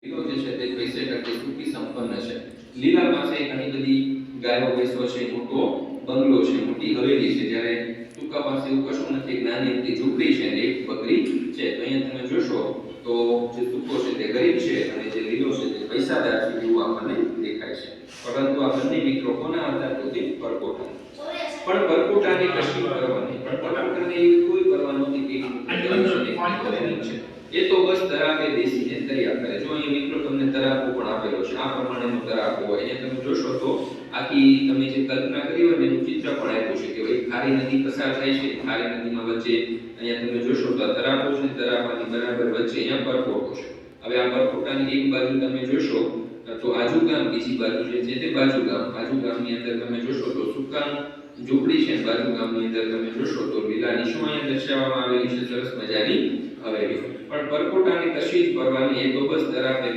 લીલો જે છે તે 65% સુખી સંપન્ન છે. લીલા પાસે ઘણી બધી ગાયો ભેંસો છે, મોટો બંગલો છે, મોટી હવેલી છે, જ્યારે ટૂંકા પાસે એવું કશું નથી, નાની એમની ઝૂંપડી છે અને એક બકરી છે. તો અહીંયા તમે જોશો તો જે ટૂંકો છે તે ગરીબ છે અને જે લીલો છે તે પૈસાદાર છે એવું આપણને દેખાય છે. પરંતુ આ બંને મિત્રો કોના હતા? તો તે પરપોટા. પણ પરપોટાને કશી કરવાની, પણ પરપોટાને એવી કોઈ પરવા નહોતી કે છે એ તો બસ તરાપે બેસીને તર્યા કરે. જો અહીંયા મિત્રો તમને તરાપો પણ આપેલો છે, આ પ્રમાણેનો તરાપો હોય. અહીંયા તમે જોશો તો આખી તમે જે કલ્પના કરી હોય ને એનું ચિત્ર પણ આપ્યું છે કે ભાઈ ખારી નદી પસાર થાય છે, ખારી નદીમાં વચ્ચે અહીંયા તમે જોશો તો આ તરાપો છે, તરાપાની બરાબર વચ્ચે અહીંયા પરપોટો છે. હવે આ પરપોટાની એક બાજુ તમે જોશો તો આજુ ગામ, બીજી બાજુ જે છે તે બાજુ ગામ. આજુ ગામની અંદર તમે જોશો તો સુકાન ઝૂંપડી છે, બાજુ ગામની અંદર તમે જોશો તો લીલા નિશો અહીંયા દર્શાવવામાં આવેલી છે, સરસ મજાની હવેલી. પણ પરપોટાને કશી જ પરવાની, એ તો બસ તરાપે